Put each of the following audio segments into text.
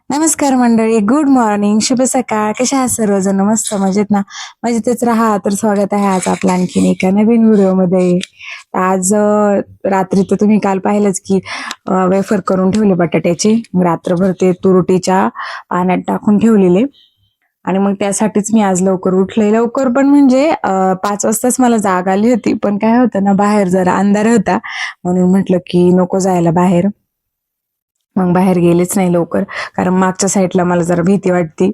नमस्कार मंडळी, good morning, शुभ सकाळ. कशा आहात सर्वजण? मस्त मजेत ना? मजेतच राहा. तर स्वागत आहे आज आपलं आणखीन एका नवीन व्हिडिओमध्ये. आज रात्री तर तुम्ही काल पाहिलंच की वेफर करून ठेवले बटाट्याचे. रात्रभर ते तुरटीच्या पाण्यात टाकून ठेवलेले आणि मग त्यासाठीच मी आज लवकर उठले. लवकर पण म्हणजे 5 वाजताच मला जाग आली होती. पण काय होतं ना, बाहेर जरा अंधार होता म्हणून म्हटलं की नको जायला बाहेर. मग बाहेर गेलेच नाही लवकर, कारण मागच्या साईडला मला जरा भीती वाटती.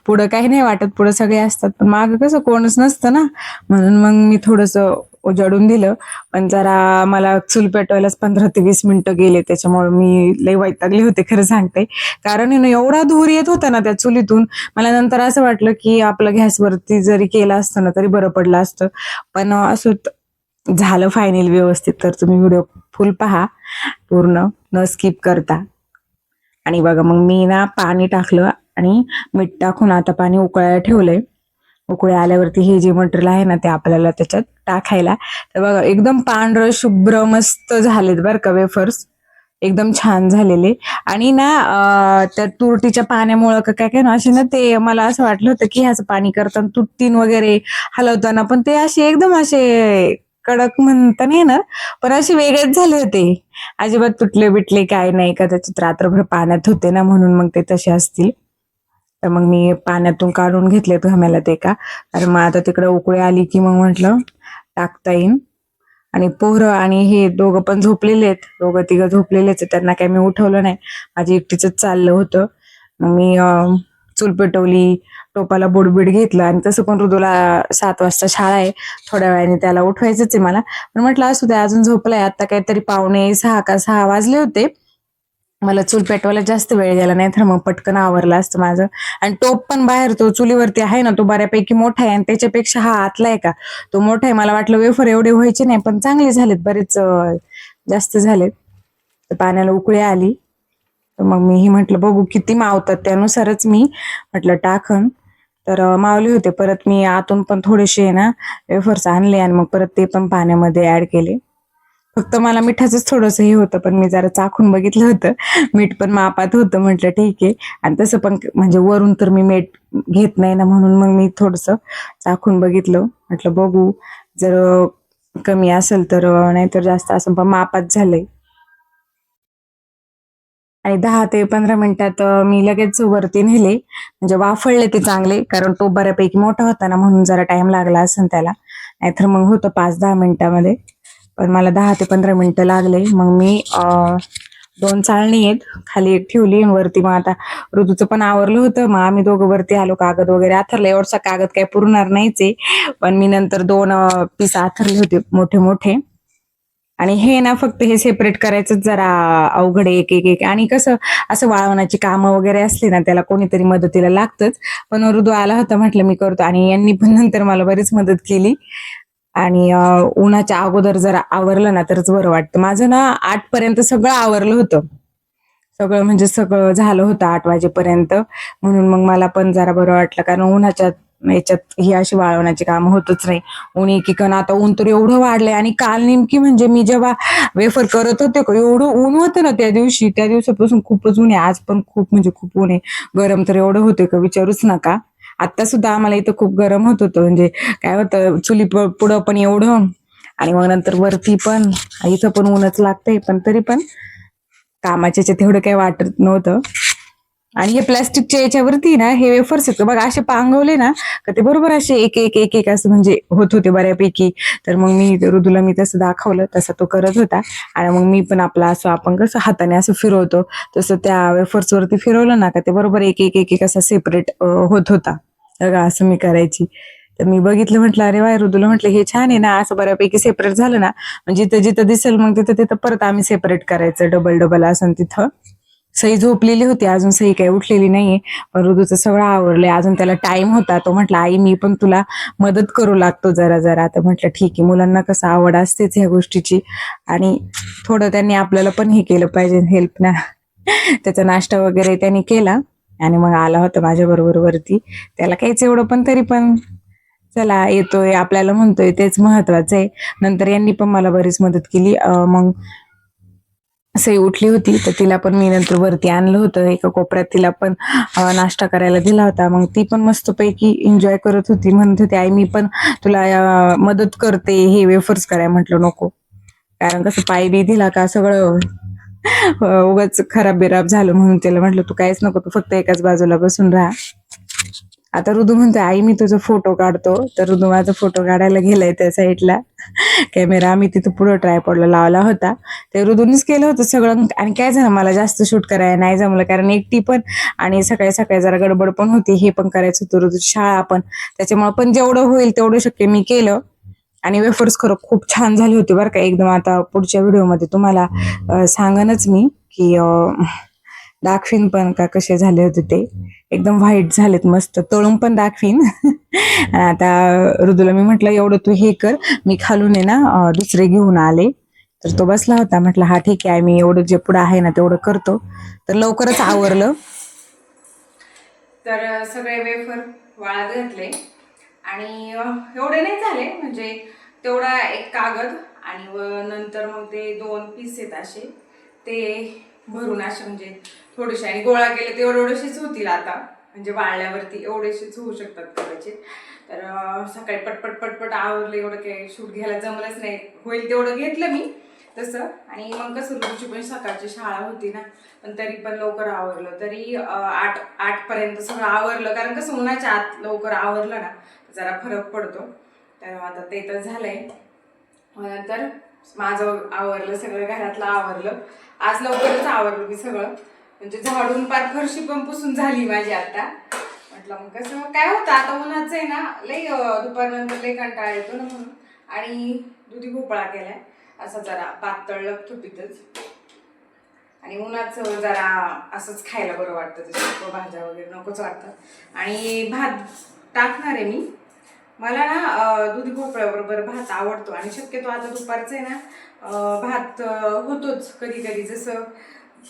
पुढं काही नाही वाटत, पुढं सगळे असतात, पण मागं कसं कोणच नसतं ना, म्हणून मग मी थोडंसं उजाडून दिलं. पण जरा मला चूल पेटवायलाच 15 ते 20 मिनिटं गेले, त्याच्यामुळे मी लई वैतागले होते खरं सांगते. कारण आहे ना, एवढा धूर येत होता ना त्या चुलीतून, मला नंतर असं वाटलं की आपलं गॅसवरती जरी केलं असतं ना तरी बरं पडलं असतं. पण असं झालं फायनल व्यवस्थित. तर तुम्ही व्हिडिओ फुल पहा, पूर्ण न स्किप करता. आणि बघा मग मी ना पाणी टाकलं आणि मीठ टाकून आता पाणी उकळायला ठेवलंय. उकळी आल्यावरती हे जे मटेरियल आहे ना ते आपल्याला त्याच्यात टाकायला. तर बघा एकदम पांढरं शुभ्र मस्त झालेत बरं का वेफर्स, एकदम छान झालेले. आणि ना त्या तुरटीच्या पाण्यामुळं काय काय ना असे ना, ते मला असं वाटलं होतं की ह्याचं पाणी करताना तुटतीन वगैरे हलवताना, पण ते असे एकदम असे कडक म्हणता नाही येणार, पण असे वेगळेच झाले होते. अजिबात तुटले बिटले काय नाही, कदाचित रात्रभर पाण्यात होते ना म्हणून मग ते तसे असतील. तर मग मी पाण्यातून काढून घेतले घमेला ते का, कारण मग आता तिकडे उकळी आली की मग म्हटलं टाकता येईल. आणि पोरं आणि हे दोघं पण झोपलेले आहेत, दोघं तिघं झोपलेलेच आहेत, त्यांना काही मी उठवलं नाही, माझी एकटीच चाललं होतं. मग मी चूल पेटवली, टोपाला बुडबीड घेतलं. आणि तसं पण ऋतूला 7 वाजता शाळा आहे, थोड्या वेळाने त्याला उठवायचंच आहे मला. पण म्हटलं असू द्या, अजून झोपलाय, आता काहीतरी 5:45 का 6 वाजले होते. मला चूल पेटवायला जास्त वेळ गेला नाही, तर मग पटकन आवरलं असतं माझं. आणि टोप पण बाहेर तो चुलीवरती आहे ना, तो बऱ्यापैकी मोठा आहे, आणि त्याच्यापेक्षा हा आतला आहे का तो मोठा आहे. मला वाटलं वेफर एवढे व्हायचे नाही, पण चांगले झालेत, बरेच जास्त झालेत. तर पाण्याला उकळी आली, तर मग मीही म्हटलं बघू किती मावतात, त्यानुसारच मी म्हटलं टाकन. तर मावले होते. परत मी आतून पण थोडेसे ना वेफर्स आणले आणि मग परत ते पण पाण्यामध्ये ऍड केले. फक्त मला मिठाचंच थोडंसं हे होतं, पण मी जरा चाखून बघितलं होतं, मीठ पण मापात होतं, म्हटलं ठीक आहे. आणि तसं पण म्हणजे वरून तर मी मीठ घेत नाही ना, म्हणून मग मी थोडंसं चाखून बघितलं, म्हटलं बघू जर कमी असेल तर, नाहीतर जास्त असेल, पण मापात झालंय. आणि 10 ते 15 मिनिटात मी लगेच वरती नेले, म्हणजे वाफळले ते चांगले, कारण तो बऱ्यापैकी मोठा होता ना म्हणून जरा टाइम लागला असेल त्याला, नाहीतर मग होतं 5-10 मिनिटामध्ये. पण मला 10 ते 15 मिनिटं लागले. मग मी 2 चाळणी आहेत, खाली एक ठेवली वरती. मग आता ऋतूचं पण आवरलं होतं, मग आम्ही दोघं वरती आलो, कागद वगैरे आथरले. एवढसा कागद काय पुरणार नाहीच आहे, पण मी नंतर 2 पीस आथरले होते मोठे मोठे. आणि हे ना फक्त हे सेपरेट करायचं जरा अवघड आहे, एक एक एक. आणि कसं असं वाळवण्याची कामं वगैरे असली ना, त्याला कोणीतरी मदतीला लागतच. पण ऋतू आला होता, म्हटलं मी करतो, आणि यांनी पण नंतर मला बरीच मदत केली. आणि उन्हाच्या अगोदर जरा आवरलं ना तरच बरं वाटतं. माझं ना 8 पर्यंत सगळं आवरलं होतं, सगळं म्हणजे सगळं झालं होतं 8 वाजेपर्यंत. म्हणून मग मला पण जरा बरं वाटलं, कारण उन्हाच्या याच्यात ही अशी वाळवण्याची कामं होतच नाही. ऊन एकीकडं आता ऊन तर एवढं वाढलंय. आणि काल नेमकी म्हणजे मी जेव्हा वेफर करत होते का, एवढं ऊन होतं ना त्या दिवशी, त्या दिवसापासून खूपच ऊन आहे. आज पण खूप म्हणजे खूप ऊन आहे, गरम तर एवढं होते का विचारूच नका. आता सुद्धा आम्हाला इथं खूप गरम होत होतं, म्हणजे काय होतं, चुली पुढं पण एवढं, आणि मग नंतर वरती पण, इथं पण ऊनच लागतंय, पण तरी पण कामाच्या याच्यात तेवढं काही वाटत नव्हतं. आणि हे प्लास्टिकच्या याच्यावरती ना हे वेफर्स आहेत बघा, असे पांगवले ना का ते बरोबर असे एक एक एक एक असं म्हणजे होत होते बऱ्यापैकी. तर मग मी ऋतूला मी तसं दाखवलं, तसं तो करत होता. आणि मग मी पण आपलं असं आपण कसं हाताने असं फिरवतो, तसं त्या वेफर्स वरती फिरवलं ना का ते बरोबर एक एक एक एक असा सेपरेट होत होता. बघा असं मी करायची. तर मी बघितलं, म्हटलं अरे वा, ऋतूला म्हटलं हे छान आहे ना, असं बऱ्यापैकी सेपरेट झालं ना, म्हणजे जिथं जिथं दिसेल मग तिथं तिथं परत आम्ही सेपरेट करायचं, डबल डबल असं तिथं. सई झोपलेली होती, अजून सई काही उठलेली नाहीये. पण ऋतूचं सगळं आवरलंय, अजून त्याला टाइम होता. तो म्हटला आई मी पण तुला मदत करू लागतो जरा जरा. तर म्हटलं ठीक आहे, मुलांना कसं आवड असतेच ह्या गोष्टीची, आणि थोडं त्यांनी आपल्याला पण हे केलं पाहिजे, हेल्प ना. त्याचा नाश्ता वगैरे त्यांनी केला आणि मग आला होता माझ्या बरोबर वरती. त्याला काहीच एवढं, पण तरी पण चला येतोय आपल्याला म्हणतोय, तेच महत्वाचं आहे. नंतर यांनी पण मला बरीच मदत केली. मग सई उठली होती तर तिला पण मी नंतर वरती आणलं होतं एका कोपऱ्यात, तिला पण नाश्ता करायला दिला होता. मग ती पण मस्तपैकी एन्जॉय करत होती, म्हणत होती आई मी पण तुला मदत करते हे वेफर्स कराय. म्हटलं नको, कारण कसं पाय बी दिला का सगळं उगाच खराब बिराब झालं, म्हणून त्याला म्हटलं तू काहीच नको, तू फक्त एकाच बाजूला बसून राहा. आता ऋदू म्हणतोय आई मी तुझा फोटो काढतो, तर ऋदू माझा फोटो काढायला गेलाय त्या साईडला. कॅमेरा आम्ही तिथं पुढं ट्रायपॉडला लावला होता, ते ऋदूनीच केलं होतं सगळं. आणि काय झालं, मला जास्त शूट करायला नाही जमलं, कारण एकटी पण आणि सकाळी सकाळी जरा गडबड पण होती, हे पण करायचं होतं, ऋदूची शाळा पण, त्याच्यामुळे पण जेवढं होईल तेवढं शक्य मी केलं. आणि वेफर्स खरं खूप छान झाले होते बरं का एकदम. आता पुढच्या व्हिडिओमध्ये तुम्हाला सांगनच मी की दाखवीन पण का कसे झाले होते ते. एकदम व्हाईट झालेत मस्त, तळून पण दाखवीन. आता ऋदूला मी म्हटलं एवढं तू हे कर, मी खालून आहे ना दुसरे घेऊन आले. तर तो बसला होता, म्हटलं हा ठीक आहे मी एवढं जे पुढं आहे ना तेवढं करतो. तर लवकरच आवरलं. तर सगळे वेफर वाळत घातले आणि एवढे नाही झाले, म्हणजे तेवढा एक कागद आणि नंतर मग ते 2 पीस आहेत असे, ते भरून असे म्हणजे थोडेसे आणि गोळा केले ते एवढेसेच होतील आता, म्हणजे वाळल्यावरती एवढेसेच होऊ शकतात कदाचित. तर सकाळी पटपट पटपट आवरलं, एवढं काही शूट घ्यायला जमलंच नाही, होईल तेवढं घेतलं मी तसं. आणि मग कसं ऋतूची पण सकाळची शाळा होती ना, पण तरी पण लवकर आवरलं, तरी 8 पर्यंत सगळं आवरलं, कारण कसं उन्हाच्या आत लवकर आवरलं ना जरा फरक पडतो. तर आता ते तर झालंय. नंतर माझं आवरलं सगळं, घरातलं आवरलं, आज लवकरच आवरलं मी सगळं, म्हणजे झाडून पार फरशी पण पुसून झाली माझी आता. म्हटलं मग कसं काय होतं आता उन्हाचं आहे ना, लई दुपारनंतर लई कंटाळा येतो ना, म्हणून. आणि दुधी भोपळा केलाय असा जरा पातळ लपथुपीतच, आणि उन्हाचं जरा असंच खायला बरं वाटतं, त्याच्या भाज्या वगैरे नकोच वाटतं. आणि भात टाकणार आहे मी, मला ना दुधी भोपळ्याबरोबर भात आवडतो, आणि शक्यतो आता दुपारचं आहे ना भात होतोच कधी कधी, जसं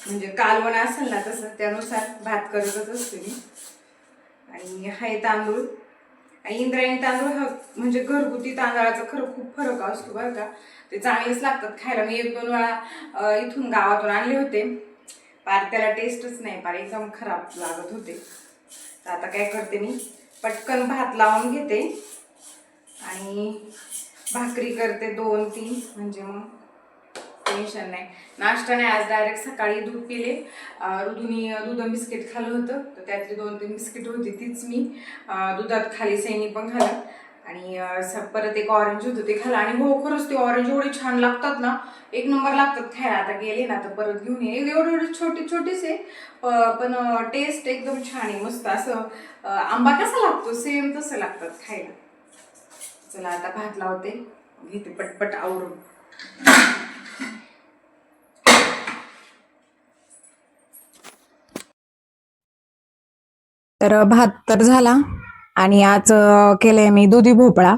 म्हणजे कालवण असेल ना तसं त्यानुसार भात करतच असते मी. आणि हाय तांदूळ, आणि इंद्रायणी तांदूळ हा म्हणजे घरगुती तांदळाचा खरं खूप फरक असतो बरं का, ते चांगलेच लागतात खायला. मी 1-2 वेळा इथून गावातून आणले होते, पार त्याला टेस्टच नाही, पार एकदम खराब लागत होते. तर आता काय करते मी, पटकन भात लावून घेते आणि भाकरी करते 2-3, म्हणजे मग टेन्शन नाही. नाश्ता नाही आज, डायरेक्ट सकाळी दूध पिले, ऋदूनी दूध बिस्किट खाल्लं होतं, तर त्यातली 2-3 बिस्किट होती तीच मी दुधात खाली, सैनी पण खाल्लं, आणि परत एक ऑरेंज होतं ते खाल्लं. आणि हो खरंच ते ऑरेंज एवढे छान लागतात ना, एक नंबर लागतात खायला. आता गेले ना तर परत घेऊन ये, एवढे छोटे छोटेच आहे पण टेस्ट एकदम छान आहे, मस्त असं आंबा कसा लागतो सेम तसं लागतात खायला. चला आता भात लावते, घेते पटपट आवरून. तर भात तर झाला, आणि आज केलंय मी दुधी भोपळा.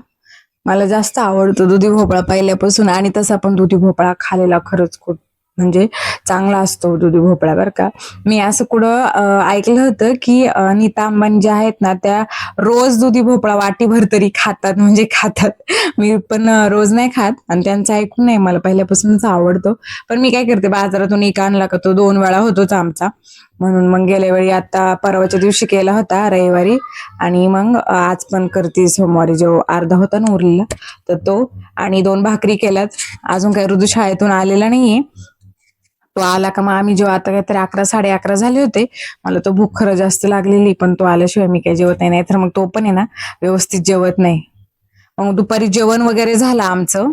मला जास्त आवडतो दुधी भोपळा पहिल्यापासून, आणि तसा पण दुधी भोपळा खालेला खरंच खूप म्हणजे चांगला असतो दुधी भोपळा बरं का. मी असं कुठं ऐकलं होतं की नीता अंबानी ज्या आहेत ना, त्या रोज दुधी भोपळा वाटीभर तरी खातात, म्हणजे खातात. मी पण रोज नाही खात, आणि त्यांचं ऐकून नाही, मला पहिल्यापासूनच आवडतो. पण मी काय करते, बाजारातून एक आणला का तो 2 वेळा होतोच आमचा, म्हणून मग गेल्या वेळी आता परवाच्या दिवशी केला होता रविवारी, आणि मग आज पण करते सोमवारी, जो अर्धा होता ना उरलेला तर तो. आणि 2 भाकरी केल्यात. अजून काही ऋतू शाळेतून आलेला नाहीये, तो आला का मग आम्ही जेव्हा, आता काहीतरी 11-11:30 झाले होते, मला तो भूक खरं जास्त लागलेली, पण तो आल्याशिवाय मी काही जेवत नाही, तर मग तो पण आहे ना व्यवस्थित जेवत नाही. मग दुपारी जेवण वगैरे झालं आमचं,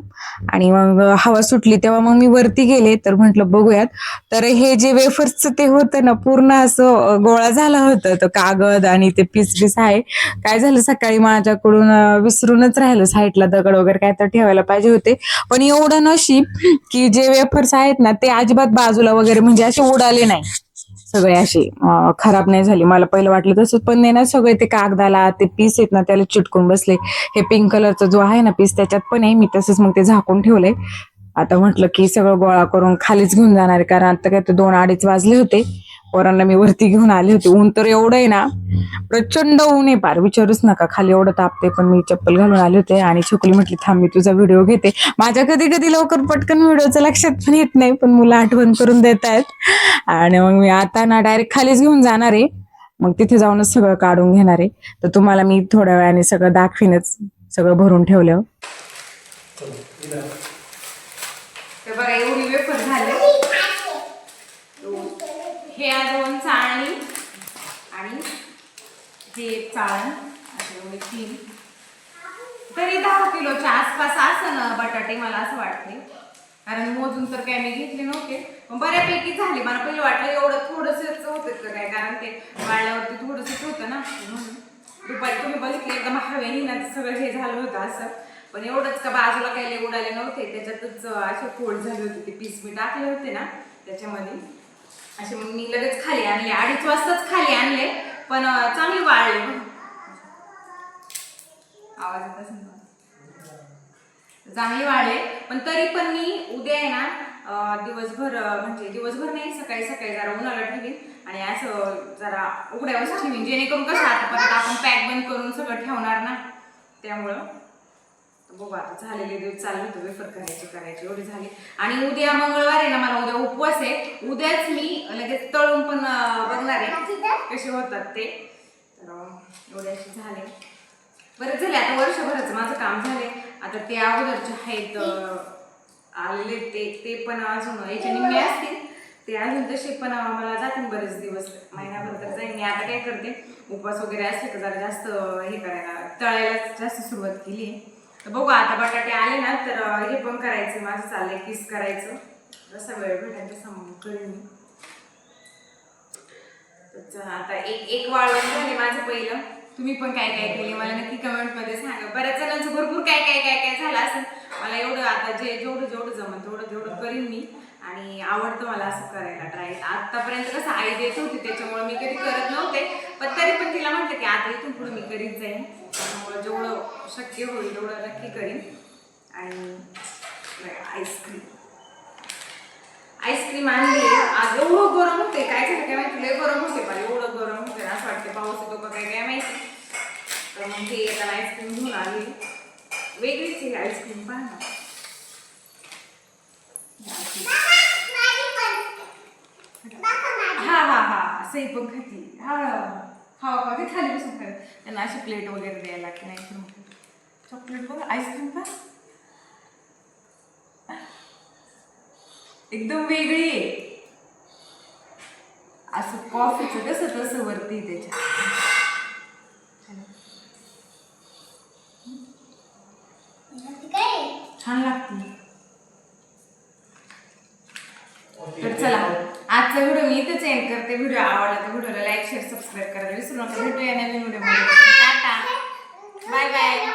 आणि मग हवा सुटली तेव्हा मग मी वरती गेले, तर म्हंटल बघूयात. तर हे जे वेफर्सचं ते होतं ना, पूर्ण असं गोळा झाला होता तो कागद, आणि ते पीस पीस आहे. काय झालं, सकाळी माझ्याकडून विसरूनच राहिलं, साईडला दगड वगैरे काय तर ठेवायला पाहिजे होते. पण एवढं नशीब की जे वेफर्स आहेत ना ते अजिबात बाजूला वगैरे म्हणजे असे उडाले नाही, सगळे असे खराब नाही झाले. मला पहिलं वाटलं तसं, पण नाही ना, सगळे ते कागदाला ते पीस आहेत ना त्याला चिटकून बसले. हे पिंक कलरचा जो आहे ना पीस, त्याच्यात पण आहे, मी तसंच मग ते झाकून ठेवलंय. आता म्हटलं की सगळं गोळा करून खालीच घेऊन जाणार आहे, कारण आता काय ते 2-2:30 वाजले होते. पोरांना मी वरती घेऊन आले होते. ऊन तर एवढं आहे ना, प्रचंड ऊन आहे, पार विचारूच नका. खाली एवढं तापते, पण मी चप्पल घालून आले होते. आणि छोकली म्हटली थांब मी तुझा व्हिडिओ घेते. माझ्या कधी कधी लवकर पटकन व्हिडिओचं लक्षात पण येत नाही, पण मुलं आठवण करून देत आहेत. आणि मग मी आता ना डायरेक्ट खालीच घेऊन जाणार आहे, मग तिथे जाऊनच सगळं काढून घेणार आहे. तर तुम्हाला मी थोड्या वेळाने सगळं दाखवीनच, सगळं भरून ठेवलं. तर बघा एवढी वेफर झाले. हे 2 चाळणी आणि हे 1 चाळण, असे एवढे 3, तरी 10 किलोच्या आसपास असं ना बटाटे, मला असं वाटते. कारण मोजून तर काय मी घेतले नव्हते, पण बऱ्यापैकी झाले. मला पहिलं वाटलं एवढं थोडंसंच होतं का काय, कारण ते वाळल्यावरती थोडंसंच होतं ना, म्हणून दुपारी तुम्ही बघितलं एकदम हवेनी ना सगळं हे झालं होतं असं. पण एवढंच का बाजूला काही उडाले नव्हते, त्याच्यातच असे फोल्ड झाले होते. ते पीस मी टाकले होते ना त्याच्यामध्ये असे, मग मी लगेच खाली आणले. 2:30 वाजताच खाली आणले, पण चांगले वाळले. आवाज येत असेल चांगले वाळले. पण तरी पण मी उद्या आहे ना दिवसभर, म्हणजे दिवसभर नाही, सकाळी सकाळी जरा उन्हाला ठेवीन आणि असं जरा उघड्यावर ठेवीन, जेणेकरून कसं आता परत आपण पॅक बंद करून सगळं ठेवणार ना, त्यामुळं. बघू आता झालेले दिवस चालू होते वेफर करायची एवढी झाली. आणि उद्या मंगळवार आहे ना, मला उद्या उपवास आहे. उद्याच मी लगेच तळून पण बघणार आहे कसे होतात ते. तर एवढ्याशी झाले. बरं झाले, आता वर्षभराचं माझं काम झाले. आता ते अगोदरचे आहेत आलेले ते पण अजून याच्या निम्मे असतील, ते अजून तसे पण मला जातील बरेच दिवस, महिनाभर तर जाईल. मी आता काय करते, उपवास वगैरे असले तर जरा जास्त हे करायला, तळायला जास्त सुरुवात केली. तर बघू आता बटाटे आले ना, तर हे पण करायचं, माझं चाललंय किस करायचं. जसा वेळ भेटेल तसा मग करेन मी. आता एक वाळवण झाले माझं पहिलं. तुम्ही पण काय काय केले मला नक्की कमेंटमध्ये सांगा. बऱ्याच जणांचं भरपूर काय झालं असं. मला एवढं आता जेवढं जमत तेवढं करीन मी. आणि आवडतं मला असं करायला ट्राय. आतापर्यंत कसं आई देत होती, त्याच्यामुळे मी कधी करत नव्हते, पण तरी पण तिला म्हटलं की आता इथून पुढे मी करीत जाईन. त्यामुळं जेवढं शक्य होईल तेवढं नक्की करीन. आणि आईस्क्रीम आणली. आज एवढं गरम होते, काय झालं काय माहिती, लय गरम होते, पण एवढं गरम होते असं वाटतं पाऊस येतो का काय माहिती. तर मग ते येताना आईस्क्रीम घेऊन आली. वेगळीच आहे आईस्क्रीम, पहा ना. हा सई पण खाती. हा ते खाली बसून खात. त्यांना अशी प्लेट वगैरे द्यायला लागते, नाही चॉकलेट बघा, आईस्क्रीम का एकदम वेगळी आहे. असं कॉफीचं तसं वरती त्याच्या छान लागते. तर चला आजचा व्हिडिओ मी इथेच एंड करते. व्हिडिओ आवडला तर व्हिडिओला लाईक शेअर सबस्क्राईब करायला विसरू नका. भेटूया नवीन व्हिडिओ मध्ये. Tata, bye bye.